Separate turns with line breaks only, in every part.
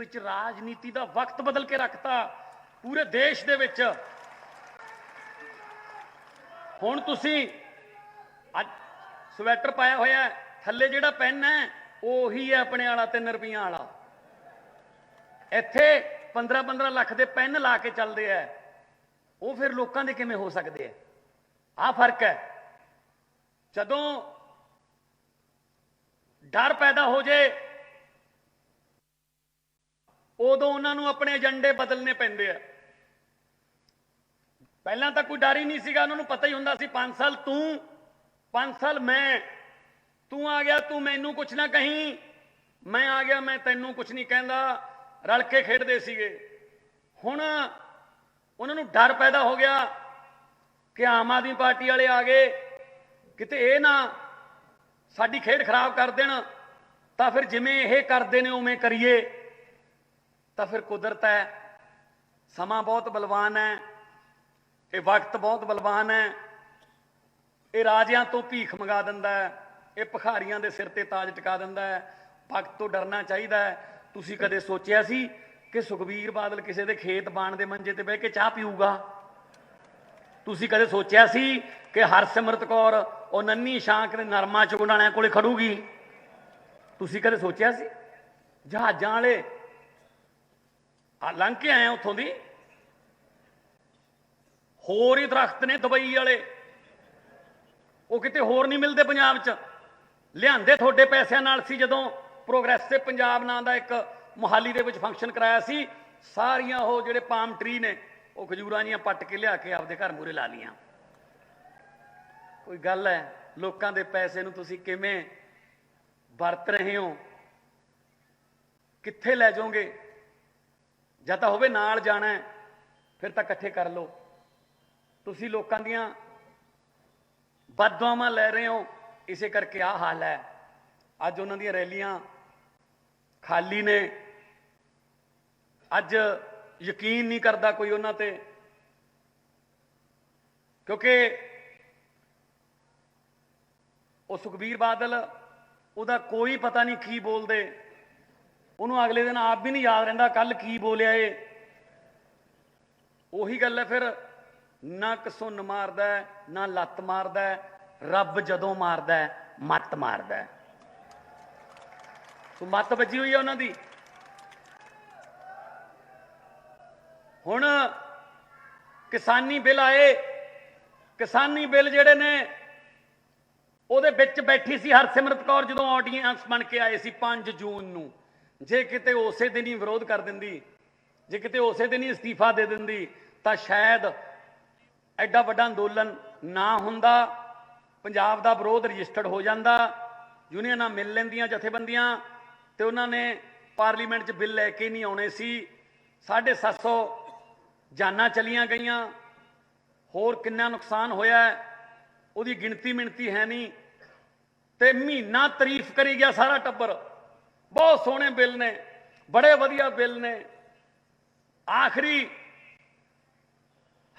ਵਿੱਚ ਰਾਜਨੀਤੀ ਦਾ ਵਕਤ ਬਦਲ ਕੇ ਰੱਖਤਾ ਪੂਰੇ ਦੇਸ਼ ਦੇ ਵਿੱਚ। ਹੁਣ ਤੁਸੀਂ ਅੱਜ ਸਵੈਟਰ ਪਾਇਆ ਹੋਇਆ, ਥੱਲੇ ਜਿਹੜਾ ਪੈਨ ਹੈ ਉਹੀ ਹੈ ਆਪਣੇ ਵਾਲਾ 3 ਰੁਪਈਆਂ ਵਾਲਾ। ਇੱਥੇ 15-15 ਲੱਖ ਦੇ ਪੈਨ ਲਾ ਕੇ ਚੱਲਦੇ ਆ, ਉਹ ਫਿਰ ਲੋਕਾਂ ਦੇ ਕਿਵੇਂ ਹੋ ਸਕਦੇ ਆ? ਆਹ ਫਰਕ ਹੈ। ਜਦੋਂ ਡਰ ਪੈਦਾ ਹੋ ਜੇ ਉਦੋਂ ਉਹਨਾਂ ਨੂੰ ਆਪਣੇ ਏਜੰਡੇ ਬਦਲਨੇ ਪੈਂਦੇ ਆ। ਪਹਿਲਾਂ ਤਾਂ ਕੋਈ ਡਰ ਹੀ ਨਹੀਂ ਸੀਗਾ, ਉਹਨਾਂ ਨੂੰ ਪਤਾ ਹੀ ਹੁੰਦਾ ਸੀ 5 ਸਾਲ ਤੂੰ 5 ਸਾਲ ਮੈਂ, ਤੂੰ ਆ ਗਿਆ ਤੂੰ ਮੈਨੂੰ ਕੁਛ ਨਾ ਕਹੀਂ, ਮੈਂ ਆ ਗਿਆ ਮੈਂ ਤੈਨੂੰ ਕੁਛ ਨਹੀਂ ਕਹਿੰਦਾ, ਰਲ ਕੇ ਖੇਡਦੇ ਸੀਗੇ। ਹੁਣ ਉਹਨਾਂ ਨੂੰ ਡਰ ਪੈਦਾ ਹੋ ਗਿਆ ਕਿ ਆਮ ਆਦਮੀ ਪਾਰਟੀ ਵਾਲੇ ਆ ਗਏ, ਕਿਤੇ ਇਹ ਨਾ ਸਾਡੀ ਖੇਡ ਖਰਾਬ ਕਰ ਦੇਣ, ਤਾਂ ਫਿਰ ਜਿਵੇਂ ਇਹ ਕਰਦੇ ਨੇ ਉਵੇਂ ਕਰੀਏ। ਤਾਂ ਫਿਰ ਕੁਦਰਤ ਹੈ, ਸਮਾਂ ਬਹੁਤ ਬਲਵਾਨ ਹੈ, ਇਹ ਵਕਤ ਬਹੁਤ ਬਲਵਾਨ ਹੈ। ਇਹ ਰਾਜਿਆਂ ਤੋਂ ਭੀਖ ਮੰਗਾ ਦਿੰਦਾ ਹੈ, ਇਹ ਭਿਖਾਰੀਆਂ ਦੇ ਸਿਰ ਤੇ ਤਾਜ ਟਿਕਾ ਦਿੰਦਾ ਹੈ। ਵਕਤ ਤੋਂ ਡਰਨਾ ਚਾਹੀਦਾ ਹੈ। ਤੁਸੀਂ ਕਦੇ ਸੋਚਿਆ ਸੀ ਕਿ ਸੁਖਬੀਰ ਬਾਦਲ ਕਿਸੇ ਦੇ ਖੇਤ ਬਾਣ ਦੇ ਮੰਜੇ ਤੇ ਬਹਿ ਕੇ ਚਾਹ ਪੀਊਗਾ? ਤੁਸੀਂ ਕਦੇ ਸੋਚਿਆ ਸੀ ਕਿ ਹਰਸਿਮਰਤ ਕੌਰ ਉਹ ਨੰਨੀ ਸ਼ਾਂਕ ਦੇ ਨਰਮਾ ਚੁਗਣ ਵਾਲਿਆਂ ਕੋਲੇ ਖੜੂਗੀ? ਤੁਸੀਂ ਕਦੇ ਸੋਚਿਆ ਸੀ? ਜਹਾਜ਼ਾਂ ਵਾਲੇ ਲੰਘ ਕੇ ਆਏ ਉੱਥੋਂ ਦੀ, ਹੋਰ ਹੀ ਦਰਖਤ ਨੇ ਦੁਬਈ ਵਾਲੇ, ਉਹ ਕਿਤੇ ਹੋਰ ਨਹੀਂ ਮਿਲਦੇ ਪੰਜਾਬ 'ਚ। ਲਿਆਂਦੇ ਤੁਹਾਡੇ ਪੈਸਿਆਂ ਨਾਲ ਸੀ। ਜਦੋਂ ਪ੍ਰੋਗਰੈਸਿਵ ਪੰਜਾਬ ਨਾਂ ਦਾ ਇੱਕ ਮੁਹਾਲੀ ਦੇ ਵਿੱਚ ਫੰਕਸ਼ਨ ਕਰਾਇਆ ਸੀ, ਸਾਰੀਆਂ ਉਹ ਜਿਹੜੇ ਪਾਮ ਟਰੀ ਨੇ ਉਹ ਖਜੂਰਾਂ ਜੀਆਂ ਪੱਟ ਕੇ ਲਿਆ ਕੇ ਆਪਦੇ ਘਰ ਮੂਹਰੇ ਲਾ ਲੀਆਂ। ਕੋਈ ਗੱਲ ਹੈ? ਲੋਕਾਂ ਦੇ ਪੈਸੇ ਨੂੰ ਤੁਸੀਂ ਕਿਵੇਂ ਵਰਤ ਰਹੇ ਹੋ? ਕਿੱਥੇ ਲੈ ਜਾਓਗੇ? ਜਾਂ ਤਾਂ ਹੋਵੇ ਨਾਲ ਜਾਣਾ ਫਿਰ ਤਾਂ ਇਕੱਠੇ ਕਰ ਲਓ। ਤੁਸੀਂ ਲੋਕਾਂ ਦੀਆਂ ਬਦਦੁਆਵਾਂ ਲੈ ਰਹੇ ਹੋ, ਇਸੇ ਕਰਕੇ ਆਹ ਹਾਲ ਹੈ। ਅੱਜ ਉਹਨਾਂ ਦੀਆਂ ਰੈਲੀਆਂ ਖਾਲੀ ਨੇ। ਅੱਜ ਯਕੀਨ ਨਹੀਂ ਕਰਦਾ ਕੋਈ ਉਹਨਾਂ ਤੇ, ਕਿਉਂਕਿ ਉਹ ਸੁਖਬੀਰ ਬਾਦਲ, ਉਹਦਾ ਕੋਈ ਪਤਾ ਨਹੀਂ ਕੀ ਬੋਲਦੇ, ਉਹਨੂੰ ਅਗਲੇ ਦਿਨ ਆਪ ਵੀ ਨਹੀਂ ਯਾਦ ਰਹਿੰਦਾ ਕੱਲ ਕੀ ਬੋਲਿਆ ਏ। ਉਹੀ ਗੱਲ ਹੈ ਫਿਰ, ਨਾ ਕਸੁੰਨ ਮਾਰਦਾ ਨਾ ਲੱਤ ਮਾਰਦਾ, ਰੱਬ ਜਦੋਂ ਮਾਰਦਾ ਮੱਤ ਮਾਰਦਾ। ਤੂੰ ਮੱਤ ਵੱਜੀ ਹੋਈ ਹੈ ਉਹਨਾਂ ਦੀ। ਹੁਣ ਕਿਸਾਨੀ ਬਿੱਲ ਆਏ, ਕਿਸਾਨੀ ਬਿੱਲ ਜਿਹੜੇ ਨੇ ਉਹਦੇ ਵਿੱਚ ਬੈਠੀ ਸੀ ਹਰਸਿਮਰਤ ਕੌਰ ਜਦੋਂ ਆਡੀਅנס ਬਣ ਕੇ ਆਏ ਸੀ 5 ਜੂਨ ਨੂੰ। ਜੇ ਕਿਤੇ ਉਸੇ ਦਿਨ ਹੀ ਵਿਰੋਧ ਕਰ ਦਿੰਦੀ, ਜੇ ਕਿਤੇ ਉਸੇ ਦਿਨ ਹੀ ਅਸਤੀਫਾ ਦੇ ਦਿੰਦੀ, ਤਾਂ ਸ਼ਾਇਦ ਐਡਾ ਵੱਡਾ ਅੰਦੋਲਨ ਨਾ ਹੁੰਦਾ, ਪੰਜਾਬ ਦਾ ਵਿਰੋਧ ਰਜਿਸਟਰਡ ਹੋ ਜਾਂਦਾ, ਯੂਨੀਅਨਾਂ ਮਿਲ ਲੈਂਦੀਆਂ ਜਥੇਬੰਦੀਆਂ, ਤੇ ਉਹਨਾਂ ਨੇ ਪਾਰਲੀਮੈਂਟ 'ਚ ਬਿੱਲ ਲੈ ਕੇ ਨਹੀਂ ਆਉਣੇ ਸੀ। 750 ਜਾਨਾਂ ਚਲੀਆਂ ਗਈਆਂ, ਹੋਰ ਕਿੰਨਾ ਨੁਕਸਾਨ ਹੋਇਆ ਉਹਦੀ ਗਿਣਤੀ ਮਿਣਤੀ ਹੈ ਨਹੀਂ। ਤੇ ਮਹੀਨਾ ਤਾਰੀਫ ਕਰੀ ਗਿਆ ਸਾਰਾ ਟੱਬਰ, ਬਹੁਤ ਸੋਹਣੇ ਬਿੱਲ ਨੇ, ਬੜੇ ਵਧੀਆ ਬਿੱਲ ਨੇ। ਆਖਰੀ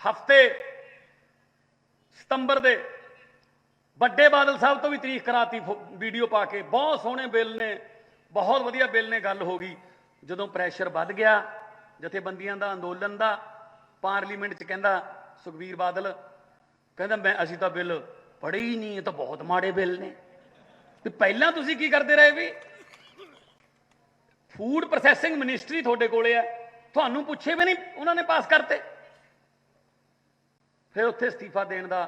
ਹਫਤੇ ਸਤੰਬਰ ਦੇ ਵੱਡੇ ਬਾਦਲ ਸਾਹਿਬ ਤੋਂ ਵੀ ਤਾਰੀਖ ਕਰਾਤੀ ਵੀਡੀਓ ਪਾ ਕੇ, ਬਹੁਤ ਸੋਹਣੇ ਬਿੱਲ ਨੇ, ਬਹੁਤ ਵਧੀਆ ਬਿੱਲ ਨੇ। ਗੱਲ ਹੋ ਗਈ ਜਦੋਂ ਪ੍ਰੈਸ਼ਰ ਵੱਧ ਗਿਆ ਜਥੇਬੰਦੀਆਂ ਦਾ, ਅੰਦੋਲਨ ਦਾ, ਪਾਰਲੀਮੈਂਟ 'ਚ ਕਹਿੰਦਾ ਸੁਖਬੀਰ ਬਾਦਲ ਕਹਿੰਦਾ ਅਸੀਂ ਤਾਂ ਬਿੱਲ ਪੜ੍ਹੇ ਹੀ ਨਹੀਂ, ਇਹ ਤਾਂ ਬਹੁਤ ਮਾੜੇ ਬਿੱਲ ਨੇ। ਤੇ ਪਹਿਲਾਂ ਤੁਸੀਂ ਕੀ ਕਰਦੇ ਰਹੇ? ਵੀ ਫੂਡ ਪ੍ਰੋਸੈਸਿੰਗ ਮਿਨਿਸਟਰੀ ਤੁਹਾਡੇ ਕੋਲੇ ਆ, ਤੁਹਾਨੂੰ ਪੁੱਛੇ ਵੀ ਨਹੀਂ ਉਹਨਾਂ ਨੇ ਪਾਸ ਕਰਤੇ। ਫਿਰ ਉੱਥੇ ਅਸਤੀਫਾ ਦੇਣ ਦਾ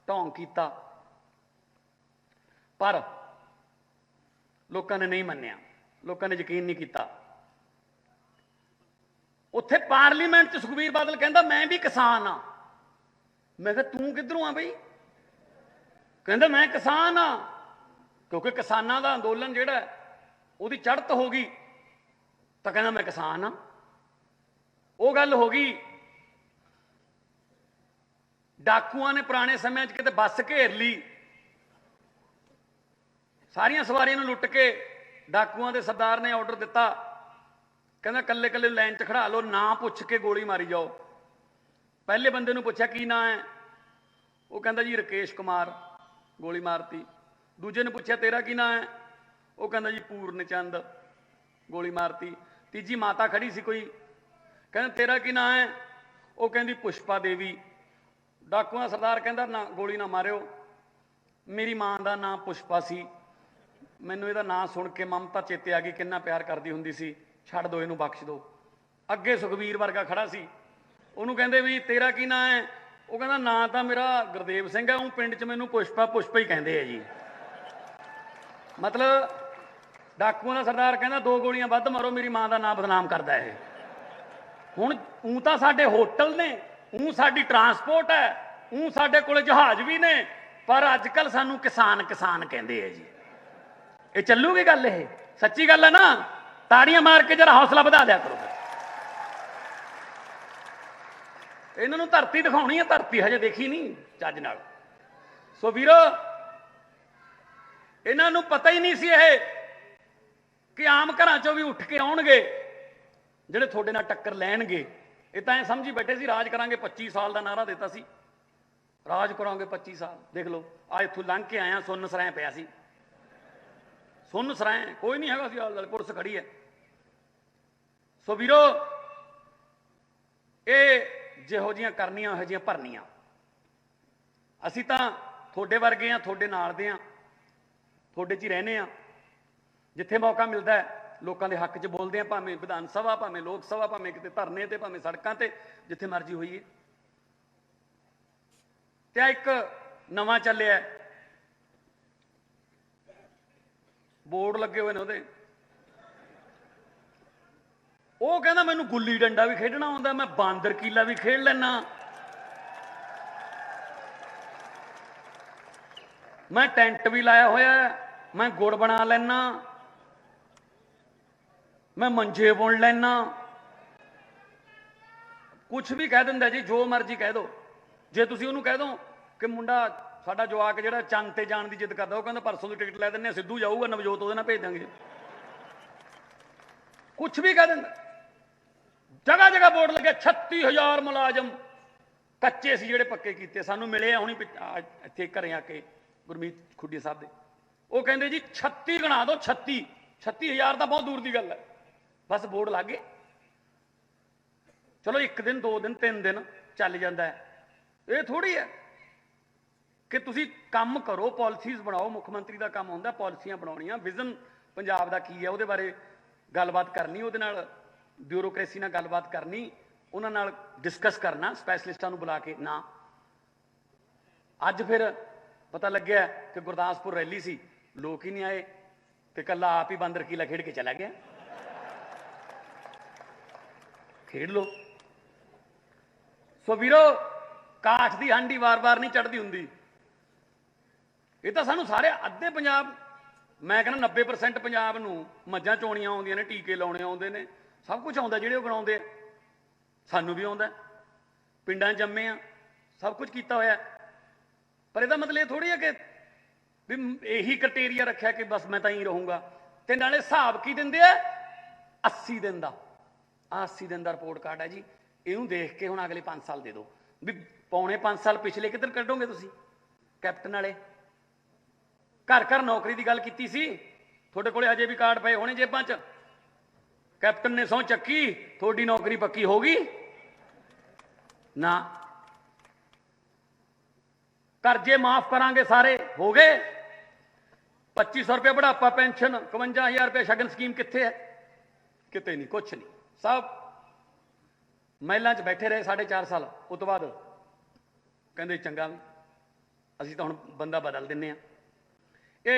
ਢੋਂਗ ਕੀਤਾ, ਪਰ ਲੋਕਾਂ ਨੇ ਨਹੀਂ ਮੰਨਿਆ, ਲੋਕਾਂ ਨੇ ਯਕੀਨ ਨਹੀਂ ਕੀਤਾ। ਉੱਥੇ ਪਾਰਲੀਮੈਂਟ 'ਚ ਸੁਖਬੀਰ ਬਾਦਲ ਕਹਿੰਦਾ ਮੈਂ ਵੀ ਕਿਸਾਨ ਆ। ਮੈਂ ਕਿਹਾ ਤੂੰ ਕਿੱਧਰੋਂ ਆ ਬਈ? ਕਹਿੰਦਾ ਮੈਂ ਕਿਸਾਨ ਆ, ਕਿਉਂਕਿ ਕਿਸਾਨਾਂ ਦਾ ਅੰਦੋਲਨ ਜਿਹੜਾ ਉਹਦੀ ਚੜ੍ਹਤ ਹੋ ਗਈ, ਤਾਂ ਕਹਿੰਦਾ ਮੈਂ ਕਿਸਾਨ ਆ। ਉਹ ਗੱਲ ਹੋ ਗਈ। ਡਾਕੂਆਂ ਨੇ ਪੁਰਾਣੇ ਸਮਿਆਂ 'ਚ ਕਿਤੇ ਬੱਸ ਘੇਰ ਲਈ, ਸਾਰੀਆਂ ਸਵਾਰੀਆਂ ਨੂੰ ਲੁੱਟ ਕੇ ਡਾਕੂਆਂ ਦੇ ਸਰਦਾਰ ਨੇ ਆਰਡਰ ਦਿੱਤਾ, ਕਹਿੰਦਾ ਕੱਲੇ ਕੱਲੇ ਲਾਈਨ 'ਚ ਖੜਾ ਲਓ, ਨਾ ਪੁੱਛ ਕੇ ਗੋਲੀ ਮਾਰੀ ਜਾਓ। ਪਹਿਲੇ ਬੰਦੇ ਨੂੰ ਪੁੱਛਿਆ ਕੀ ਨਾਂ ਹੈ, ਉਹ ਕਹਿੰਦਾ ਜੀ ਰਕੇਸ਼ ਕੁਮਾਰ, ਗੋਲੀ ਮਾਰਤੀ। ਦੂਜੇ ਨੇ ਪੁੱਛਿਆ ਤੇਰਾ ਕੀ ਨਾਂ ਹੈ, ਉਹ ਕਹਿੰਦਾ ਜੀ ਪੂਰਨ ਚੰਦ, ਗੋਲੀ ਮਾਰਤੀ। तीजी माता खड़ी सी कोई, कहना तेरा की नाम है? वो कहती पुष्पा देवी। डाकुआ सरदार कहता ना गोली ना मारियो, मेरी मां का नाम पुष्पा सी, मैनू इहदा नाम सुन के ममता चेते आ गई, किन्ना प्यार करती हुंदी सी, छड्ड दो इहनू, बख्श दो। अगे सुखबीर वर्गा खड़ा सी, उहनू कहंदे भी तेरा की नाम है? वो कहंदा नाम तो मेरा गुरदेव सिंह है, ऊँ पिंड च मैनू पुष्पा पुष्पा ही कहंदे है जी। मतलब डाकुआं दा सरदार कहंदा दो गोलियां वध मारो, मेरी मां का नाम बदनाम करदा है। हुण ऊँ तां साडे होटल ने, ऊँ साडी ट्रांसपोर्ट है, ऊँ साडे कोल जहाज भी ने, पर अजकल सानू किसान किसान कहंदे है जी। ये चलूगी गल? ये सच्ची गल है ना? ताड़ियां मार के जरा हौसला बढ़ा दिया करो। इन्होंने धरती दिखानी है, धरती हजे देखी नहीं चज नाल। सो वीरो इन्हों पता ही नहीं सी कि आम घर चों भी उठ के आउणगे जिहड़े थोड़े नाल टक्कर लैणगे। ये तो ऐ समझी बैठे सी राज करांगे 25 साल का नारा देता सी, राज करांगे 25 साल। देख लो आ इत्थों लंघ के आया, सुन्न सराय पिया सी, सुन्न सराय कोई नहीं हैगा सी, आल पुलिस खड़ी है। सो वीरो ये जिहो जिहियां करनियां उहो जिहियां भरनियां। असीं तां थोड़े वर्गे हाँ, थोड़े नाल दे हाँ, थोड़े च ही रहने आ। जिथे मौका मिलता है लोगों के हक च बोलते हैं, भावें विधान सभा, भावें लोक सभा, भावें किते धरने ते, भावें सड़कों ते, जिथे मर्जी होईए। ते एक नवां चलिया बोर्ड लगे हुए ने उहदे, वो कहना मैनू गुल्ली डंडा भी खेडना आउंदा, मैं बांदर कीला भी खेड लैना, मैं टेंट भी लाया होया, मैं गुड़ बना लैना, मैं मंजे बुन लैना। कुछ भी कह दिंदा जी, जो मर्जी कह दो। जे तुसीं उहनूं कह दो कि मुंडा साडा जवाक जिहड़ा चंद ते जाण दी जिद करदा, वो कहंदा परसों दी टिकट लै दिंदे, सिद्धू जाऊगा, नवजोत उहदे नाल भेज देंगे। कुछ भी कह दिंदा। जगह जगह बोर्ड लगे, 36,000 मुलाजम कच्चे सी जिहड़े पक्के कीते, सानू मिले हुणी इत्थे घरें आके गुरमीत खुड्डी साहब दे। वो कहंदे जी 36 गणा दो, 36,000 तो बहुत दूर की गल है, बस बोर्ड लग गए। चलो एक दिन, 2 दिन, 3 दिन चल जाता है। ये थोड़ी है कि तुसी काम करो, पॉलिसीज बनाओ। मुख्यमंत्री का काम होंदा पॉलिसियां बनाउणियां, विजन पंजाब का की है उहदे बारे गलबात करनी, उहदे नाल ब्यूरोक्रेसी नाल गलबात करनी, उन्हां नाल डिस्कस करना, स्पैशलिस्टां नूं बुला के ना। अज फिर पता लग्या कि गुरदासपुर रैली सी, लोग ही नहीं आए, तो कला आप ही बांदर कीला खेड के चला गया। खेड लो। सो वीरो काठ की हांडी वार वार नहीं चढ़ती हुंदी। ये तो सानू सारे अद्धे पंजाब, मैं कहना 90% पंजाब नूं मੱਝਾਂ ਚੋਣੀਆਂ आउंदियां ने, टीके लाउणे आउंदे ने, सब कुछ आउंदा जिहड़े गिणाउंदे आ, सानू भी आउंदा, पिंडां जम्मे आ, सब कुछ कीता होया। पर इहदा मतलब ये थोड़ी है कि भी यही क्राइटेरिया रखा कि बस मैं तो ही रहूँगा। तो नाले हिसाब की दिंदे आ 80 दिन का, 80 दिन का रिपोर्ट कार्ड है जी। इनू देख के हुण अगले 5 साल दे दो, भी पौने 5 साल पिछले किधर कढोगे तुसीं? कैप्टन वाले घर घर नौकरी की गल की सी, थोड़े कोले अजे भी कार्ड पे होने जेबां च। कैप्टन ने सौं चक्की, थोड़ी नौकरी पक्की होगी ना। कर्जे माफ करांगे सारे, हो गए। 2500 रुपये बुढ़ापा पेंशन, 52,000 रुपये शगन स्कीम कित्थे है? किते नहीं, कुछ नहीं। सब महलों च बैठे रहे 4.5 साल, उस तो बाद कहते चंगा भी असीं तो हुण बंदा बदल दिंने आ। ये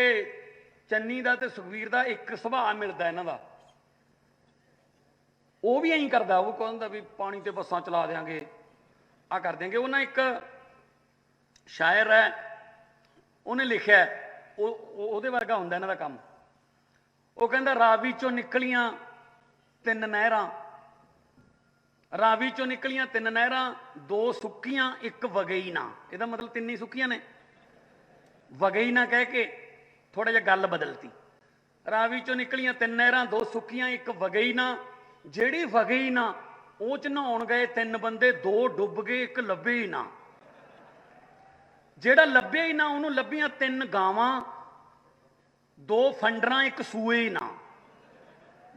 चन्नी का ते सुखवीर का एक सुभाव मिलता इन्हां दा, वो भी ऐं करदा, वो कहंदा भी पानी ते बसां चला देंगे, आ कर देंगे। वो ना एक शायर है, उन्हें लिखा ਉਹਦੇ वर्गा ਹੁੰਦਾ ਇਹਨਾਂ ਦਾ ਕੰਮ। ਉਹ ਕਹਿੰਦਾ ਰਾਵੀ ਚੋਂ ਨਿਕਲੀਆਂ 3 ਨਹਿਰਾਂ, ਰਾਵੀ ਚੋਂ ਨਿਕਲੀਆਂ 3 ਨਹਿਰਾਂ, 2 ਸੁੱਕੀਆਂ 1 ਵਗਈ ਨਾ। ਇਹਦਾ ਮਤਲਬ 3 ਹੀ ਸੁੱਕੀਆਂ ਨੇ, ਵਗਈ ਨਾ ਕਹਿ ਕੇ ਥੋੜਾ ਜਿਹਾ ਗੱਲ ਬਦਲਤੀ। ਰਾਵੀ ਚੋਂ ਨਿਕਲੀਆਂ 3 ਨਹਿਰਾਂ, 2 ਸੁੱਕੀਆਂ 1 ਵਗਈ ਨਾ। ਜਿਹੜੀ ਵਗਈ ਨਾ ਉਹ ਚ ਨਹਾਉਣ ਗਏ 3 ਬੰਦੇ, 2 ਡੁੱਬ ਗਏ 1 ਲੱਭੇ ਹੀ ਨਾ। ਜਿਹੜਾ ਲੱਭਿਆ ਹੀ ਨਾ ਉਹਨੂੰ ਲੱਭੀਆਂ 3 ਗਾਵਾਂ, 2 ਫੰਡਰਾਂ 1 ਸੂਏ ਹੀ ਨਾ।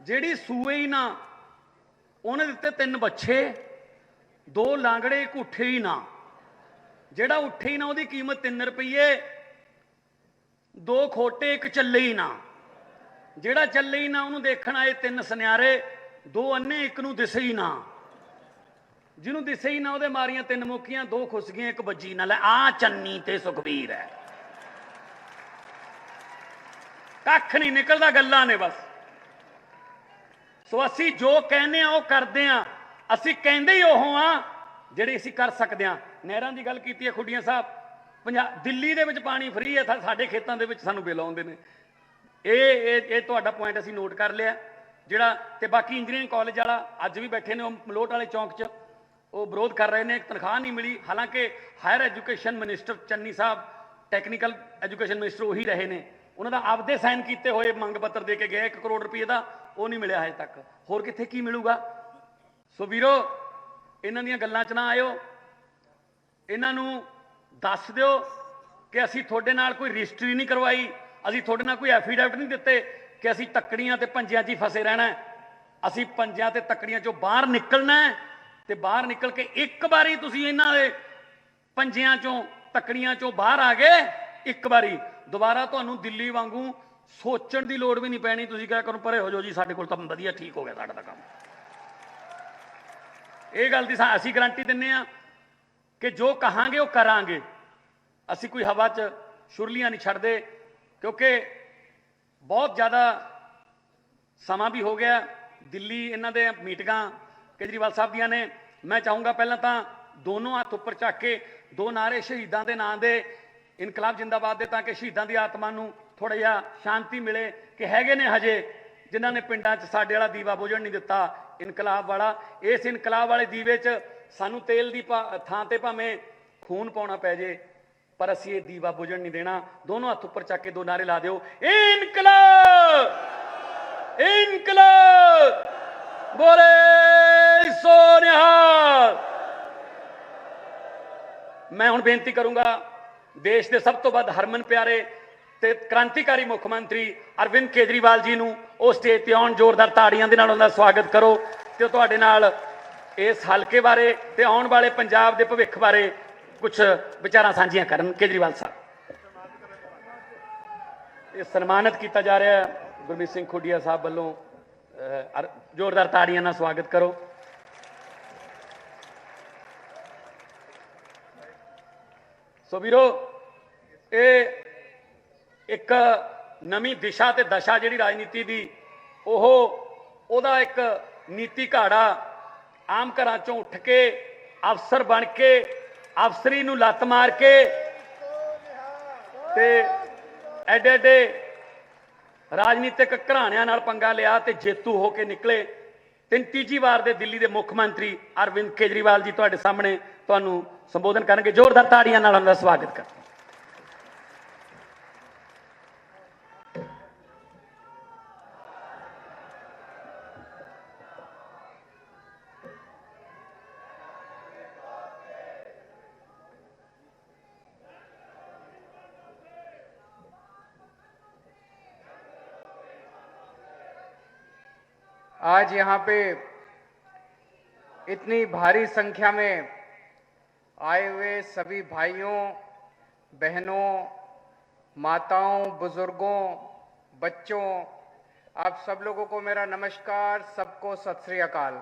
ਜਿਹੜੀ ਸੂਏ ਹੀ ਨਾ ਉਹਨੇ ਦਿੱਤੇ 3 ਬੱਚੇ, 2 ਲਾਂਗੜੇ, ਇੱਕ ਉੱਠੇ ਹੀ ਨਾ। ਜਿਹੜਾ ਉੱਠੇ ਹੀ ਨਾ ਉਹਦੀ ਕੀਮਤ 3 ਰੁਪਏ, 2 ਖੋਟੇ, ਇੱਕ ਚੱਲੇ ਹੀ ਨਾ। ਜਿਹੜਾ ਚੱਲੇ ਹੀ ਨਾ ਉਹਨੂੰ ਦੇਖਣ ਆਏ 3 ਸੁਨਿਆਰੇ, 2 ਅੰਨੇ, ਇੱਕ ਨੂੰ ਦਿਸੇ ਹੀ ਨਾ। ਜਿਹਨੂੰ ਦਿਸੇ ਹੀ ਨਾ ਉਹਦੇ ਮਾਰੀਆਂ 3 ਮੁੱਕੀਆਂ, 2 ਖੁੱਸ ਗਈਆਂ, ਇੱਕ ਵੱਜੀ ਨਾ। ਲੈ ਆ ਚੰਨੀ ਤੇ ਸੁਖਬੀਰ ਹੈ, ਕੱਖ ਨਹੀਂ ਨਿਕਲਦਾ, ਗੱਲਾਂ ਨੇ ਬਸ। ਸੋ ਅਸੀਂ ਜੋ ਕਹਿੰਦੇ ਆ ਉਹ ਕਰਦੇ ਆ। ਅਸੀਂ ਕਹਿੰਦੇ ਹੀ ਉਹ ਆ ਜਿਹੜੇ ਅਸੀਂ ਕਰ ਸਕਦੇ ਆ। ਨਹਿਰਾਂ ਦੀ ਗੱਲ ਕੀਤੀ ਹੈ ਖੁੱਡੀਆਂ ਸਾਹਿਬ। ਦਿੱਲੀ ਦੇ ਵਿੱਚ ਪਾਣੀ ਫ੍ਰੀ ਹੈ, ਸਾਡੇ ਖੇਤਾਂ ਦੇ ਵਿੱਚ ਸਾਨੂੰ ਬਿੱਲ ਆਉਂਦੇ ਨੇ। ਇਹ ਤੁਹਾਡਾ ਪੁਆਇੰਟ ਅਸੀਂ ਨੋਟ ਕਰ ਲਿਆ ਜਿਹੜਾ। ਤੇ ਬਾਕੀ ਇੰਜੀਨੀਅਰਿੰਗ ਕਾਲਜ ਵਾਲਾ ਅੱਜ ਵੀ ਬੈਠੇ ਨੇ ਉਹ ਮਲੋਟ ਵਾਲੇ ਚੌਂਕ 'ਚ, ਉਹ ਵਿਰੋਧ ਕਰ ਰਹੇ ਨੇ, ਤਨਖਾਹ ਨਹੀਂ ਮਿਲੀ। ਹਾਲਾਂਕਿ ਹਾਇਰ ਐਜੂਕੇਸ਼ਨ ਮਿਨਿਸਟਰ ਚੰਨੀ ਸਾਹਿਬ, ਟੈਕਨੀਕਲ ਐਜੂਕੇਸ਼ਨ ਮਿਨਿਸਟਰ ਉਹੀ ਰਹੇ ਨੇ। ਉਹਨਾਂ ਦਾ ਆਪਦੇ ਸਾਈਨ ਕੀਤੇ ਹੋਏ ਮੰਗ ਪੱਤਰ ਦੇ ਕੇ ਗਏ 1 ਕਰੋੜ ਰੁਪਏ ਦਾ, ਉਹ ਨਹੀਂ ਮਿਲਿਆ ਹਜੇ ਤੱਕ। ਹੋਰ ਕਿੱਥੇ ਕੀ ਮਿਲੂਗਾ? ਸੋ ਵੀਰੋ, ਇਹਨਾਂ ਦੀਆਂ ਗੱਲਾਂ 'ਚ ਨਾ ਆਇਓ। ਇਹਨਾਂ ਨੂੰ ਦੱਸ ਦਿਓ ਕਿ ਅਸੀਂ ਤੁਹਾਡੇ ਨਾਲ ਕੋਈ ਰਜਿਸਟਰੀ ਨਹੀਂ ਕਰਵਾਈ, ਅਸੀਂ ਤੁਹਾਡੇ ਨਾਲ ਕੋਈ ਐਫੀਡੈਵਿਟ ਨਹੀਂ ਦਿੱਤੇ ਕਿ ਅਸੀਂ ਤੱਕੜੀਆਂ ਤੇ ਪੰਜਿਆਂ 'ਚ ਹੀ ਫਸੇ ਰਹਿਣਾ। ਅਸੀਂ ਪੰਜਿਆਂ ਤੇ ਤੱਕੜੀਆਂ 'ਚੋਂ ਬਾਹਰ ਨਿਕਲਣਾ ਤੇ ਬਾਹਰ ਨਿਕਲ ਕੇ ਇੱਕ ਵਾਰੀ ਤੁਸੀਂ ਇਹਨਾਂ ਦੇ ਪੰਜਿਆਂ 'ਚੋਂ ਤੱਕੜੀਆਂ 'ਚੋਂ ਬਾਹਰ ਆ ਗਏ, ਇੱਕ ਵਾਰੀ ਦੁਬਾਰਾ ਤੁਹਾਨੂੰ ਦਿੱਲੀ ਵਾਂਗੂ ਸੋਚਣ ਦੀ ਲੋੜ ਵੀ ਨਹੀਂ ਪੈਣੀ। ਤੁਸੀਂ ਕਹਿ ਕਰੋ ਪਰੇ ਹੋ ਜਾਓ ਜੀ, ਸਾਡੇ ਕੋਲ ਤਾਂ ਵਧੀਆ ਠੀਕ ਹੋ ਗਿਆ ਸਾਡਾ ਤਾਂ ਕੰਮ। ਇਹ ਗੱਲ ਦੀ ਅਸੀਂ ਗਰੰਟੀ ਦਿੰਦੇ ਆ ਕਿ ਜੋ ਕਹਾਂਗੇ ਉਹ ਕਰਾਂਗੇ। ਅਸੀਂ ਕੋਈ ਹਵਾ 'ਚ ਸ਼ੁਰਲੀਆਂ ਨਹੀਂ ਛੱਡਦੇ, ਕਿਉਂਕਿ ਬਹੁਤ ਜ਼ਿਆਦਾ ਸਮਾਂ ਵੀ ਹੋ ਗਿਆ। ਦਿੱਲੀ ਇਹਨਾਂ ਦੇ ਮੀਟਿੰਗਾਂ ਕੇਜਰੀਵਾਲ ਸਾਹਿਬ ਦੀਆਂ ਨੇ। ਮੈਂ ਚਾਹੂੰਗਾ ਪਹਿਲਾਂ ਤਾਂ ਦੋਨੋਂ ਹੱਥ ਉੱਪਰ ਚੱਕ ਕੇ 2 ਨਾਅਰੇ ਸ਼ਹੀਦਾਂ ਦੇ ਨਾਂ ਦੇ, ਇਨਕਲਾਬ ਜਿੰਦਾਬਾਦ ਦੇ, ਤਾਂ ਕਿ ਸ਼ਹੀਦਾਂ ਦੀ ਆਤਮਾ ਨੂੰ ਥੋੜਾ ਜਿਹਾ ਸ਼ਾਂਤੀ ਮਿਲੇ ਕਿ ਹੈਗੇ ਨੇ ਹਜੇ ਜਿਨ੍ਹਾਂ ਨੇ ਪਿੰਡਾਂ 'ਚ ਸਾਡੇ ਵਾਲਾ ਦੀਵਾ ਬੁਝਣ ਨਹੀਂ ਦਿੱਤਾ, ਇਨਕਲਾਬ ਵਾਲਾ। ਇਸ ਇਨਕਲਾਬ ਵਾਲੇ ਦੀਵੇ 'ਚ ਸਾਨੂੰ ਤੇਲ ਦੀ ਥਾਂ ਤੇ ਭਾਵੇਂ ਖੂਨ ਪਾਉਣਾ ਪੈ ਜੇ, ਪਰ ਅਸੀਂ ਇਹ ਦੀਵਾ ਬੁਝਣ ਨਹੀਂ ਦੇਣਾ। ਦੋਨੋਂ ਹੱਥ ਉੱਪਰ ਚੱਕ ਕੇ 2 ਨਾਅਰੇ ਲਾ ਦਿਓ, ਇਨਕਲਾਬ, ਇਨਕਲਾਬ, ਬੋਲੇ ਸੋ ਨਿਹਾਲ। ਮੈਂ ਹੁਣ ਬੇਨਤੀ ਕਰੂੰਗਾ ਦੇਸ਼ ਦੇ ਸਭ ਤੋਂ ਵੱਧ ਹਰਮਨ ਪਿਆਰੇ ਤੇ ਕ੍ਰਾਂਤੀਕਾਰੀ ਮੁੱਖ ਮੰਤਰੀ ਅਰਵਿੰਦ ਕੇਜਰੀਵਾਲ ਜੀ ਨੂੰ ਉਹ ਸਟੇਜ ਤੇ ਆਉਣ। ਜ਼ੋਰਦਾਰ ਤਾੜੀਆਂ ਦੇ ਨਾਲ ਉਹਨਾਂ ਦਾ ਸਵਾਗਤ ਕਰੋ ਤੇ ਤੁਹਾਡੇ ਨਾਲ ਇਸ ਹਲਕੇ ਬਾਰੇ ਤੇ ਆਉਣ ਵਾਲੇ ਪੰਜਾਬ ਦੇ ਭਵਿੱਖ ਬਾਰੇ ਕੁਝ ਵਿਚਾਰਾਂ ਸਾਂਝੀਆਂ ਕਰਨ। ਕੇਜਰੀਵਾਲ ਸਾਹਿਬ, ਇਹ ਸਨਮਾਨਿਤ ਕੀਤਾ ਜਾ ਰਿਹਾ ਹੈ ਗੁਰਮੀਤ ਸਿੰਘ ਖੁੱਡੀਆ ਸਾਹਿਬ ਵੱਲੋਂ। ਜ਼ੋਰਦਾਰ ਤਾੜੀਆਂ ਨਾਲ ਸਵਾਗਤ ਕਰੋ। ਸੋ ਵੀਰੋ, ਇਹ ਇੱਕ ਨਵੀਂ ਦਿਸ਼ਾ ਤੇ ਦਸ਼ਾ ਜਿਹੜੀ ਰਾਜਨੀਤੀ ਦੀ, ਉਹਦਾ ਇੱਕ ਨੀਤੀ ਘਾੜਾ ਆਮ ਘਰਾਂ ਚੋਂ ਉੱਠ ਕੇ ਅਫਸਰ ਬਣ ਕੇ ਅਫਸਰੀ ਨੂੰ ਲੱਤ ਮਾਰ ਕੇ ਤੇ ਐਡੇ ਐਡੇ ਰਾਜਨੀਤਿਕ ਘਰਾਣਿਆਂ ਨਾਲ ਪੰਗਾ ਲਿਆ ਤੇ ਜੇਤੂ ਹੋ ਕੇ ਨਿਕਲੇ। ਤੀਜੀ ਵਾਰ ਦੇ ਦਿੱਲੀ ਦੇ ਮੁੱਖ ਮੰਤਰੀ ਅਰਵਿੰਦ ਕੇਜਰੀਵਾਲ ਜੀ ਤੁਹਾਡੇ ਸਾਹਮਣੇ ਤੁਹਾਨੂੰ ਸੰਬੋਧਨ ਕਰਨਗੇ। ਜ਼ੋਰਦਾਰ ਤਾੜੀਆਂ ਨਾਲ ਉਹਨਾਂ ਦਾ ਸਵਾਗਤ ਕਰੋ।
आज यहाँ पे इतनी भारी संख्या में आए हुए सभी भाइयों, बहनों, माताओं, बुजुर्गों, बच्चों, आप सब लोगों को मेरा नमस्कार, सबको सत श्री अकाल।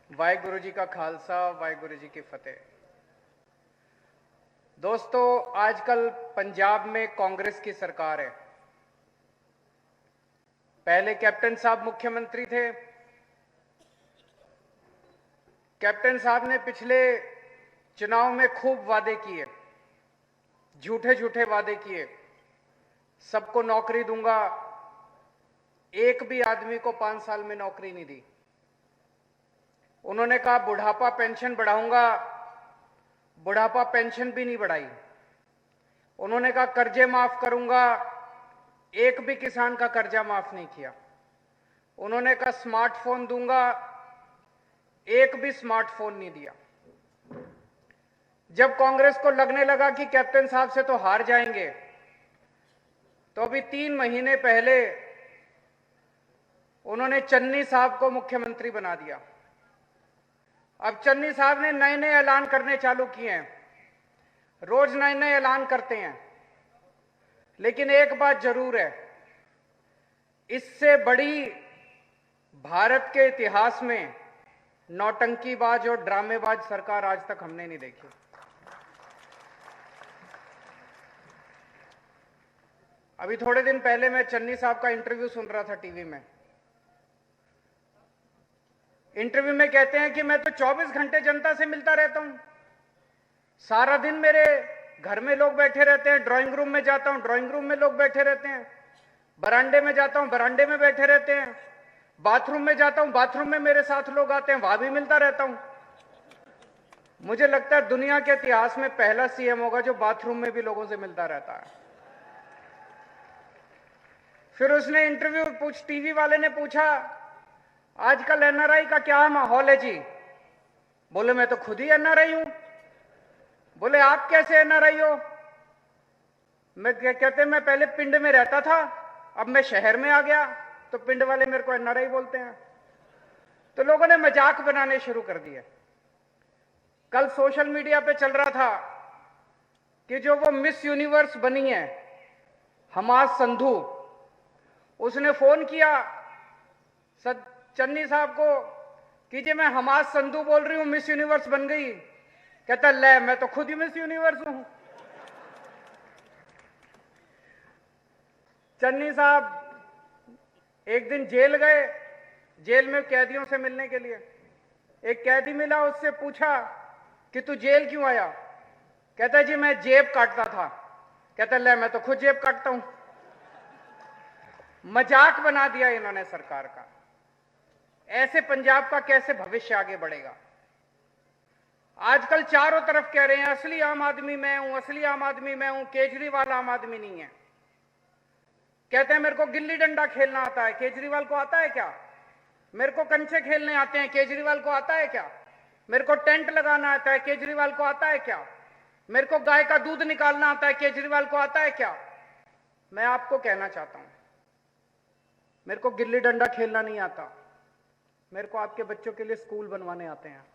वाहिगुरु जी का खालसा, वाहिगुरु जी की फतेह। दोस्तों, आजकल पंजाब में कांग्रेस की सरकार है। पहले कैप्टन साहब मुख्यमंत्री थे। कैप्टन साहब ने पिछले चुनाव में खूब वादे किए, झूठे झूठे वादे किए। सबको नौकरी दूंगा, एक भी आदमी को 5 साल में नौकरी नहीं दी। उन्होंने कहा बुढ़ापा पेंशन बढ़ाऊंगा, बुढ़ापा पेंशन भी नहीं बढ़ाई। उन्होंने कहा कर्जे माफ करूंगा, एक भी किसान का कर्जा माफ नहीं किया। उन्होंने कहा स्मार्टफोन दूंगा, एक भी स्मार्टफोन नहीं दिया। जब कांग्रेस को लगने लगा कि कैप्टन साहब से तो हार जाएंगे, तो अभी 3 महीने पहले उन्होंने चन्नी साहब को मुख्यमंत्री बना दिया। अब चन्नी साहब ने नए नए ऐलान करने चालू किए हैं, रोज नए नए ऐलान करते हैं। लेकिन एक बात जरूर है, इससे बड़ी भारत के इतिहास में नौटंकीबाज और ड्रामेबाज सरकार आज तक हमने नहीं देखी। अभी थोड़े दिन पहले मैं चन्नी साहब का इंटरव्यू सुन रहा था टीवी में। इंटरव्यू में कहते हैं कि मैं तो 24 घंटे जनता से मिलता रहता हूं, सारा दिन मेरे घर में लोग बैठे रहते हैं, ड्राइंग रूम में जाता हूं, ड्राइंग रूम में लोग बैठे रहते हैं, बरामदे में जाता हूं, बरामदे में बैठे रहते हैं, बाथरूम में जाता हूं, बाथरूम में मेरे साथ लोग आते हैं, वहां भी मिलता रहता हूं। मुझे लगता है दुनिया के इतिहास में पहला सीएम होगा जो बाथरूम में भी लोगों से मिलता रहता है। फिर उसने इंटरव्यू टीवी वाले ने पूछा, आजकल एनआरआई का क्या माहौल है जी? बोले मैं तो खुद ही एनआरआई हूं। बोले आप कैसे एनआरआई हो? मैं कहते मैं पहले पिंड में रहता था, अब मैं शहर में आ गया, तो पिंड वाले मेरे को एनआरआई बोलते हैं। तो लोगों ने मजाक बनाने शुरू कर दिए। कल सोशल मीडिया पे चल रहा था कि जो वो मिस यूनिवर्स बनी है हमास संधू, उसने फोन किया चन्नी साहब को कि जी मैं हमास संधू बोल रही हूं, मिस यूनिवर्स बन गई। कहता ले मैं तो खुद ही मिस यूनिवर्स हूं। चन्नी साहब एक दिन जेल गए, जेल में कैदियों से मिलने के लिए। एक कैदी मिला, उससे पूछा कि तू जेल क्यों आया? कहता जी मैं जेब काटता था। कहता ले मैं तो खुद जेब काटता हूं। मजाक बना दिया इन्होंने सरकार का। ऐसे पंजाब का कैसे भविष्य आगे बढ़ेगा? आजकल चारों तरफ कह रहे हैं असली आम आदमी मैं हूं, असली आम आदमी मैं हूं, केजरीवाल आम आदमी नहीं है। कहते हैं मेरे को गिल्ली डंडा खेलना आता है, केजरीवाल को आता है क्या? मेरे को कंचे खेलने आते हैं, केजरीवाल को आता है क्या? मेरे को टेंट लगाना आता है, केजरीवाल को आता है क्या? मेरे को गाय का दूध निकालना आता है, केजरीवाल को आता है क्या? मैं आपको कहना चाहता हूं, मेरे को गिल्ली डंडा खेलना नहीं आता, मेरे को आपके बच्चों के लिए स्कूल बनवाने आते हैं।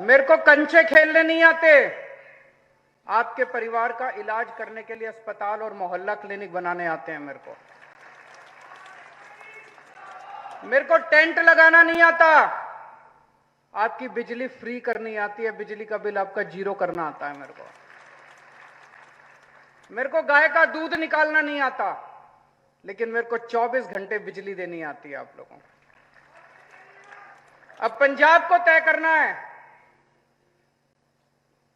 मेरे को कंचे खेलने नहीं आते, आपके परिवार का इलाज करने के लिए अस्पताल और मोहल्ला क्लिनिक बनाने आते हैं। मेरे को टेंट लगाना नहीं आता, आपकी बिजली फ्री करनी आती है, बिजली का बिल आपका जीरो करना आता है। मेरे को गाय का दूध निकालना नहीं आता, लेकिन मेरे को 24 घंटे बिजली देनी आती है आप लोगों को। अब पंजाब को तय करना है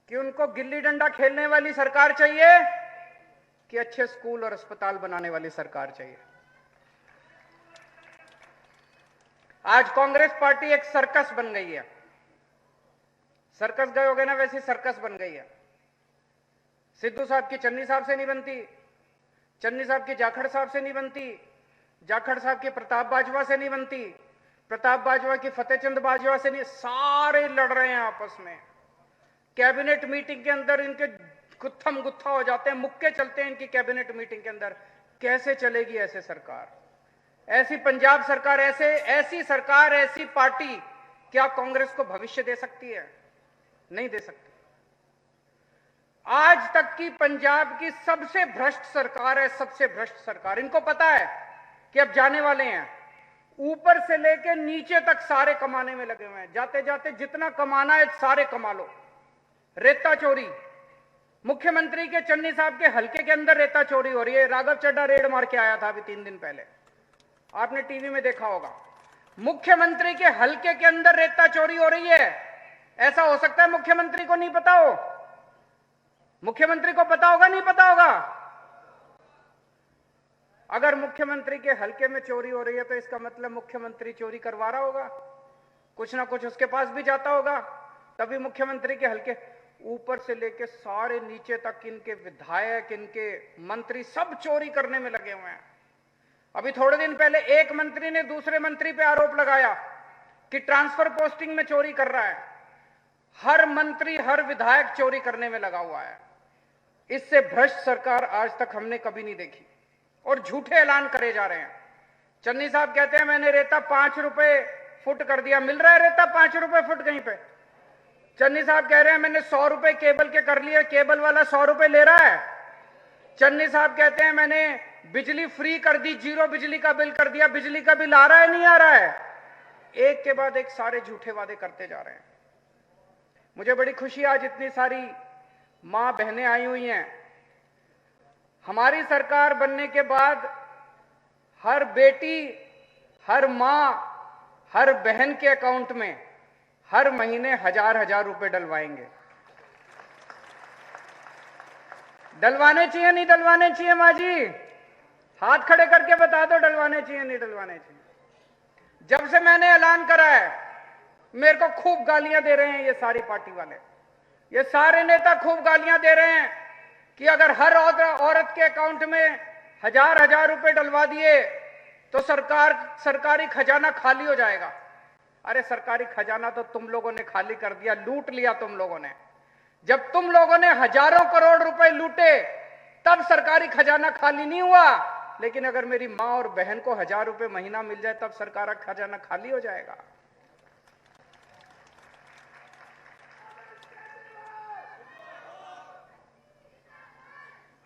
कि उनको गिल्ली डंडा खेलने वाली सरकार चाहिए कि अच्छे स्कूल और अस्पताल बनाने वाली सरकार चाहिए। आज कांग्रेस पार्टी एक सर्कस बन गई है। सर्कस गए होगे ना, वैसी सर्कस बन गई है। सिद्धू साहब की चन्नी साहब से नहीं बनती, चन्नी साहब की जाखड़ साहब से नहीं बनती, जाखड़ साहब की प्रताप बाजवा से नहीं बनती, प्रताप बाजवा की फतेहचंद बाजवा से नहीं। सारे लड़ रहे हैं आपस में। कैबिनेट मीटिंग के अंदर इनके गुत्थम गुत्था हो जाते हैं, मुक्के चलते हैं इनकी कैबिनेट मीटिंग के अंदर। कैसे चलेगी ऐसे सरकार? ऐसी पंजाब सरकार, ऐसी सरकार, ऐसी पार्टी क्या कांग्रेस को भविष्य दे सकती है? नहीं दे सकती। आज तक की पंजाब की सबसे भ्रष्ट सरकार है, सबसे भ्रष्ट सरकार। इनको पता है कि अब जाने वाले हैं, ऊपर से लेकर नीचे तक सारे कमाने में लगे हुए हैं। जाते जाते जितना कमाना है सारे कमा लो। रेता चोरी, मुख्यमंत्री के चन्नी साहब के हलके के अंदर रेता चोरी हो रही है। राघव चड्ढा रेड मार के आया था अभी 3 दिन पहले, आपने टीवी में देखा होगा। मुख्यमंत्री के हलके के अंदर रेता चोरी हो रही है। ऐसा हो सकता है मुख्यमंत्री को नहीं पता हो? मुख्यमंत्री को पता होगा, नहीं पता होगा? अगर मुख्यमंत्री के हलके में चोरी हो रही है तो इसका मतलब मुख्यमंत्री चोरी करवा रहा होगा, कुछ ना कुछ उसके पास भी जाता होगा, तभी मुख्यमंत्री के हलके ऊपर से लेके सारे नीचे तक इनके विधायक, इनके मंत्री सब चोरी करने में लगे हुए हैं। अभी थोड़े दिन पहले एक मंत्री ने दूसरे मंत्री पे आरोप लगाया कि ट्रांसफर पोस्टिंग में चोरी कर रहा है। हर मंत्री हर विधायक चोरी करने में लगा हुआ है। इससे भ्रष्ट सरकार आज तक हमने कभी नहीं देखी और झूठे ऐलान करे जा रहे हैं। चन्नी साहब कहते हैं मैंने रेता 5 रुपए फुट कर दिया। मिल रहा है रेता 5 रुपए फुट कहीं पे? चन्नी साहब कह रहे हैं मैंने 100 रुपए केबल के कर लिए, केबल वाला 100 रुपए ले रहा है। चन्नी साहब कहते हैं मैंने बिजली फ्री कर दी, 0 बिजली का बिल कर दिया। बिजली का बिल आ रहा है नहीं आ रहा है? एक के बाद एक सारे झूठे वादे करते जा रहे हैं। मुझे बड़ी खुशी आज इतनी सारी मां बहनें आई हुई हैं। हमारी सरकार बनने के बाद हर बेटी, हर मां, हर बहन के अकाउंट में हर महीने 1000 रुपए डलवाएंगे। डलवाने चाहिए नहीं डलवाने चाहिए? मां जी हाथ खड़े करके बता दो, डलवाने चाहिए नहीं डलवाने चाहिए? जब से मैंने ऐलान करा है मेरे को खूब गालियां दे रहे हैं ये सारी पार्टी वाले, ये सारे नेता खूब गालियां दे रहे हैं कि अगर हर औरत के अकाउंट में 1000 रुपए डलवा दिए तो सरकारी खजाना खाली हो जाएगा। अरे सरकारी खजाना तो तुम लोगों ने खाली कर दिया, लूट लिया तुम लोगों ने। जब तुम लोगों ने हजारों करोड़ रुपए लूटे तब सरकारी खजाना खाली नहीं हुआ। लेकिन अगर मेरी मां और बहन को 1000 रुपए महीना मिल जाए तब सरकार खजाना खाली हो जाएगा।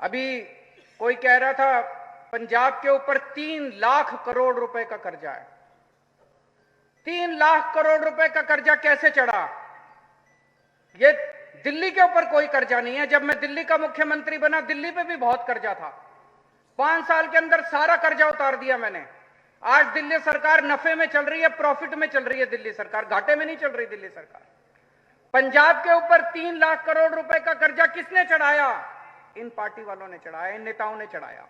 अभी कोई कह रहा था पंजाब के ऊपर 3 लाख करोड़ रुपए का कर्जा है। 3 लाख करोड़ रुपए का कर्जा कैसे चढ़ा? ये दिल्ली के ऊपर कोई कर्जा नहीं है। जब मैं दिल्ली का मुख्यमंत्री बना दिल्ली पे भी बहुत कर्जा था। 5 साल के अंदर सारा कर्जा उतार दिया मैंने। आज दिल्ली सरकार नफे में चल रही है, प्रॉफिट में चल रही है। दिल्ली सरकार घाटे में नहीं चल रही। दिल्ली सरकार पंजाब के ऊपर 3 लाख करोड़ रुपए का कर्जा किसने चढ़ाया? इन पार्टी वालों ने चढ़ाया, इन नेताओं ने चढ़ाया।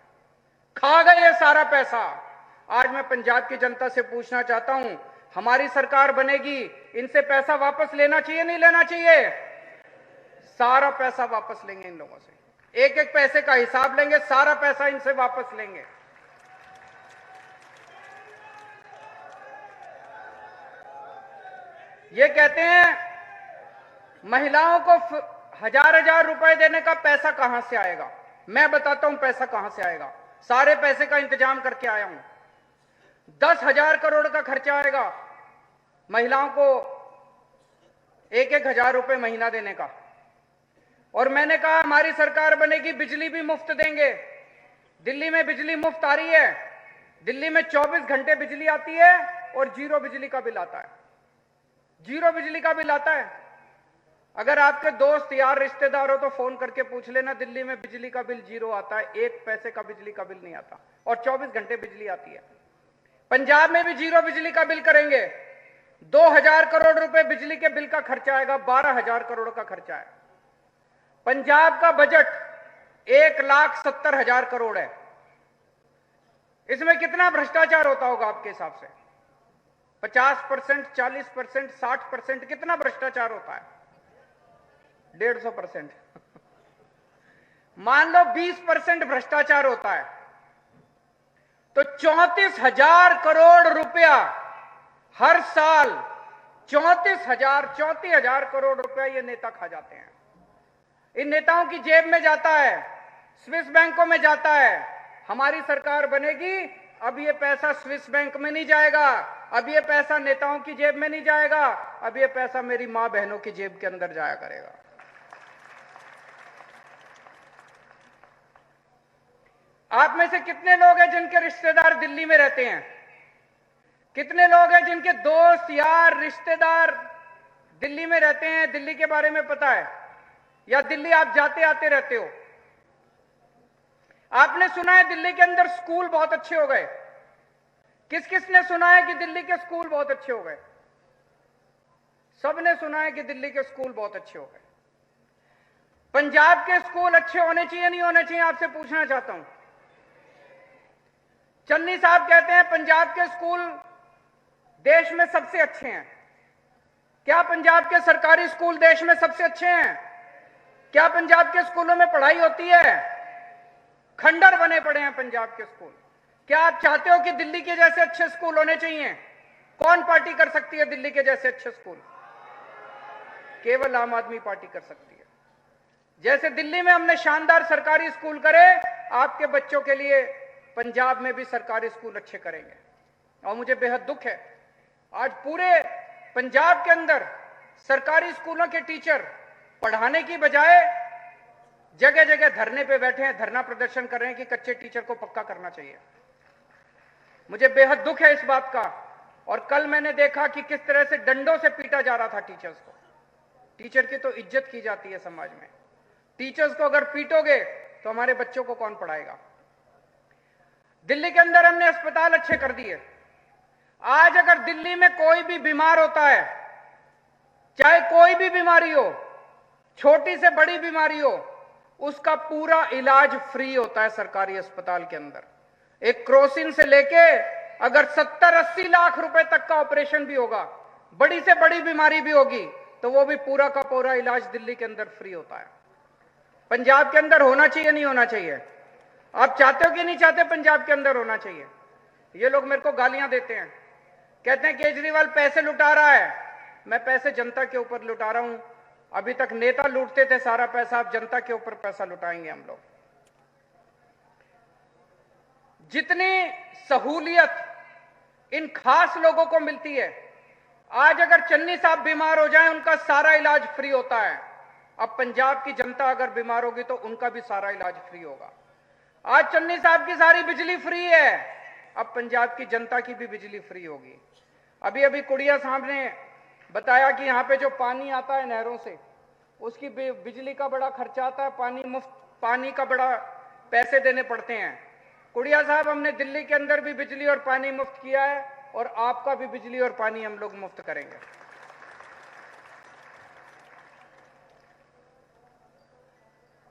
खा गए ये सारा पैसा। आज मैं पंजाब की जनता से पूछना चाहता हूं, हमारी सरकार बनेगी, इनसे पैसा वापस लेना चाहिए नहीं लेना चाहिए? सारा पैसा वापस लेंगे इन लोगों से, एक एक पैसे का हिसाब लेंगे, सारा पैसा इनसे वापस लेंगे। ये कहते हैं महिलाओं को 1000 रुपए देने का पैसा कहां से आएगा? मैं बताता हूं पैसा कहां से आएगा। सारे पैसे का इंतजाम करके आया हूं। 10,000 करोड़ का खर्चा आएगा महिलाओं को 1,000 रुपए महीना देने का। और मैंने कहा हमारी सरकार बनेगी बिजली भी मुफ्त देंगे। दिल्ली में बिजली मुफ्त आ रही है। दिल्ली में 24 घंटे बिजली आती है और 0 बिजली का बिल आता है। 0 बिजली का बिल आता है। अगर आपके दोस्त यार रिश्तेदार हो तो फोन करके पूछ लेना, दिल्ली में बिजली का बिल 0 आता है, 1 पैसे का बिजली का बिल नहीं आता और 24 घंटे बिजली आती है। पंजाब में भी 0 बिजली का बिल करेंगे। 2000 करोड़ रुपए बिजली के बिल का खर्चा आएगा, 12,000 करोड़ का खर्चा है। पंजाब का बजट 1,70,000 करोड़ है। इसमें कितना भ्रष्टाचार होता होगा आपके हिसाब से? 50%, 40%, 60%? कितना भ्रष्टाचार होता है? 150%। मान लो 20% भ्रष्टाचार होता है तो 34,000 करोड़ रुपया हर साल, 34,000 करोड़ रुपया ये नेता खा जाते हैं। इन नेताओं की जेब में जाता है, स्विस बैंकों में जाता है। हमारी सरकार बनेगी, अब ये पैसा स्विस बैंक में नहीं जाएगा, अब ये पैसा नेताओं की जेब में नहीं जाएगा, अब ये पैसा मेरी मां बहनों की जेब के अंदर जाया करेगा। आप में से कितने लोग हैं जिनके रिश्तेदार दिल्ली में रहते हैं? कितने लोग हैं जिनके दोस्त यार रिश्तेदार दिल्ली में रहते हैं? दिल्ली के बारे में पता है या दिल्ली आप जाते आते रहते हो? आपने सुना है दिल्ली के अंदर स्कूल बहुत अच्छे हो गए? किस किस ने सुना है कि दिल्ली के स्कूल बहुत अच्छे हो गए? सबने सुना है कि दिल्ली के स्कूल बहुत अच्छे हो गए। पंजाब के स्कूल अच्छे होने चाहिए नहीं होने चाहिए? आपसे पूछना चाहता हूं। चन्नी साहब कहते हैं पंजाब के स्कूल देश में सबसे अच्छे हैं। क्या पंजाब के सरकारी स्कूल देश में सबसे अच्छे हैं? क्या पंजाब के स्कूलों में पढ़ाई होती है? खंडर बने पड़े हैं पंजाब के स्कूल। क्या आप चाहते हो कि दिल्ली के जैसे अच्छे स्कूल होने चाहिए? कौन पार्टी कर सकती है दिल्ली के जैसे अच्छे स्कूल? केवल आम आदमी पार्टी कर सकती है। जैसे दिल्ली में हमने शानदार सरकारी स्कूल करे, आपके बच्चों के लिए पंजाब में भी सरकारी स्कूल अच्छे करेंगे। और मुझे बेहद दुख है, आज पूरे पंजाब के अंदर सरकारी स्कूलों के टीचर पढ़ाने की बजाय जगह जगह धरने पे बैठे हैं, धरना प्रदर्शन कर रहे हैं कि कच्चे टीचर को पक्का करना चाहिए। मुझे बेहद दुख है इस बात का। और कल मैंने देखा कि किस तरह से डंडों से पीटा जा रहा था टीचर्स को। टीचर की तो इज्जत की जाती है समाज में, टीचर्स को अगर पीटोगे तो हमारे बच्चों को कौन पढ़ाएगा। दिल्ली के अंदर हमने अस्पताल अच्छे कर दिए। आज अगर दिल्ली में कोई भी बीमार होता है, चाहे कोई भी बीमारी हो, छोटी से बड़ी बीमारी हो, उसका पूरा इलाज फ्री होता है सरकारी अस्पताल के अंदर। एक क्रोसिन से लेके अगर 70-80 लाख रुपए तक का ऑपरेशन भी होगा, बड़ी से बड़ी बीमारी भी होगी, तो वो भी पूरा का पूरा इलाज दिल्ली के अंदर फ्री होता है। पंजाब के अंदर होना चाहिए, नहीं होना चाहिए? आप चाहते हो कि नहीं चाहते पंजाब के अंदर होना चाहिए? ये लोग मेरे को गालियां देते हैं, कहते हैं केजरीवाल पैसे लुटा रहा है। मैं पैसे जनता के ऊपर लुटा रहा हूं। अभी तक नेता लूटते थे सारा पैसा, अब जनता के ऊपर पैसा लुटाएंगे हम लोग। जितनी सहूलियत इन खास लोगों को मिलती है, आज अगर चन्नी साहब बीमार हो जाएं, उनका सारा इलाज फ्री होता है। अब पंजाब की जनता अगर बीमार होगी तो उनका भी सारा इलाज फ्री होगा। आज चन्नी साहब की सारी बिजली फ्री है, अब पंजाब की जनता की भी बिजली फ्री होगी। अभी अभी कुड़िया साहब ने बताया कि यहाँ पे जो पानी आता है नहरों से, उसकी बिजली का बड़ा खर्चा आता है, पानी मुफ्त, पानी का बड़ा पैसे देने पड़ते हैं। कुड़िया साहब, हमने दिल्ली के अंदर भी बिजली और पानी मुफ्त किया है और आपका भी बिजली और पानी हम लोग मुफ्त करेंगे।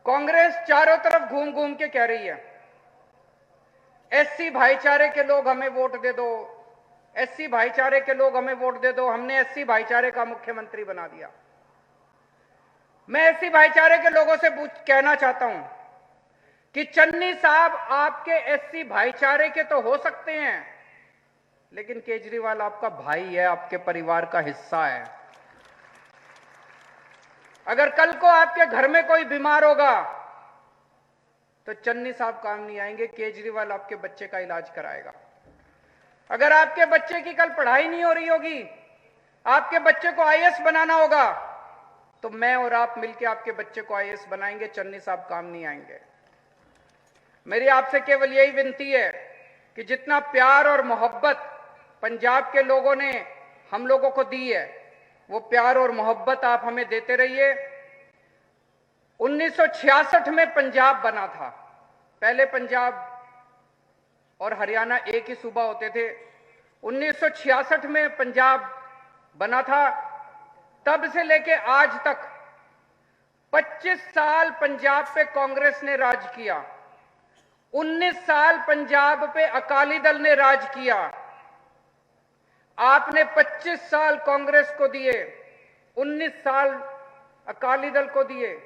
कांग्रेस चारों तरफ घूम घूम के कह रही है एससी भाईचारे के लोग हमें वोट दे दो, एससी भाईचारे के लोग हमें वोट दे दो। हमने एससी भाईचारे का मुख्यमंत्री बना दिया। मैं एससी भाईचारे के लोगों से कहना चाहता हूं कि चन्नी साहब आपके एससी भाईचारे के तो हो सकते हैं, लेकिन केजरीवाल आपका भाई है, आपके परिवार का हिस्सा है। अगर कल को आपके घर में कोई बीमार होगा तो चन्नी साहब काम नहीं आएंगे, केजरीवाल आपके बच्चे का इलाज कराएगा। अगर आपके बच्चे की कल पढ़ाई नहीं हो रही होगी, आपके बच्चे को आईएएस बनाना होगा, तो मैं और आप मिलकर आपके बच्चे को आईएएस बनाएंगे, चन्नी साहब काम नहीं आएंगे। मेरी आपसे केवल यही विनती है कि जितना प्यार और मोहब्बत पंजाब के लोगों ने हम लोगों को दी है, वो प्यार और मोहब्बत आप हमें देते रहिए। 1966 में पंजाब बना था। पहले पंजाब और हरियाणा एक ही सूबा होते थे। 1966 में पंजाब बना था। तब से लेके आज तक 25 साल पंजाब पे कांग्रेस ने राज किया, 19 साल पंजाब पे अकाली दल ने राज किया। आपने 25 साल कांग्रेस को दिए, 19 साल अकाली दल को दिए।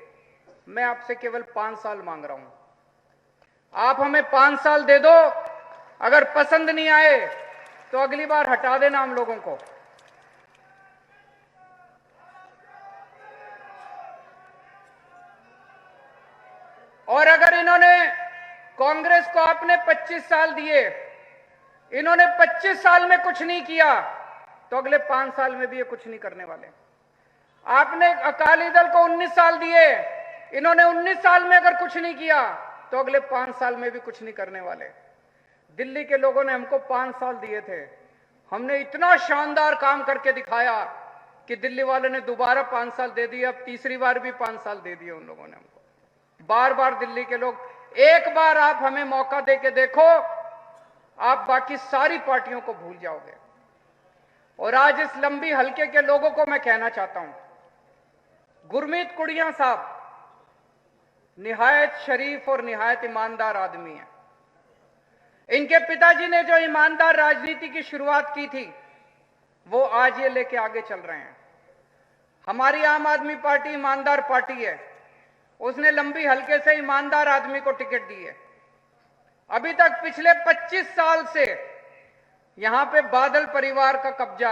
मैं आपसे केवल 5 साल मांग रहा हूं। आप हमें 5 साल दे दो। अगर पसंद नहीं आए तो अगली बार हटा देना हम लोगों को। और अगर इन्होंने कांग्रेस को आपने 25 साल दिए, इन्होंने 25 साल में कुछ नहीं किया, तो अगले 5 साल में भी ये कुछ नहीं करने वाले। आपने अकाली दल को 19 साल दिए, इन्होंने 19 साल में अगर कुछ नहीं किया तो अगले 5 साल में भी कुछ नहीं करने वाले। दिल्ली के लोगों ने हमको 5 साल दिए थे, हमने इतना शानदार काम करके दिखाया कि दिल्ली वालों ने दोबारा 5 साल दे दिए। अब तीसरी बार भी 5 साल दे दिए उन लोगों ने हमको। बार बार दिल्ली के लोग, एक बार आप हमें मौका दे के देखो, आप बाकी सारी पार्टियों को भूल जाओगे। और आज इस लंबी हलके के लोगों को मैं कहना चाहता हूं, गुरमीत कुड़िया साहब निहायत शरीफ और निहायत ईमानदार आदमी है। इनके पिताजी ने जो ईमानदार राजनीति की शुरुआत की थी, वो आज ये लेके आगे चल रहे हैं। हमारी आम आदमी पार्टी ईमानदार पार्टी है, उसने लंबी हलके से ईमानदार आदमी को टिकट दी है। अभी तक पिछले 25 साल से यहां पे बादल परिवार का कब्जा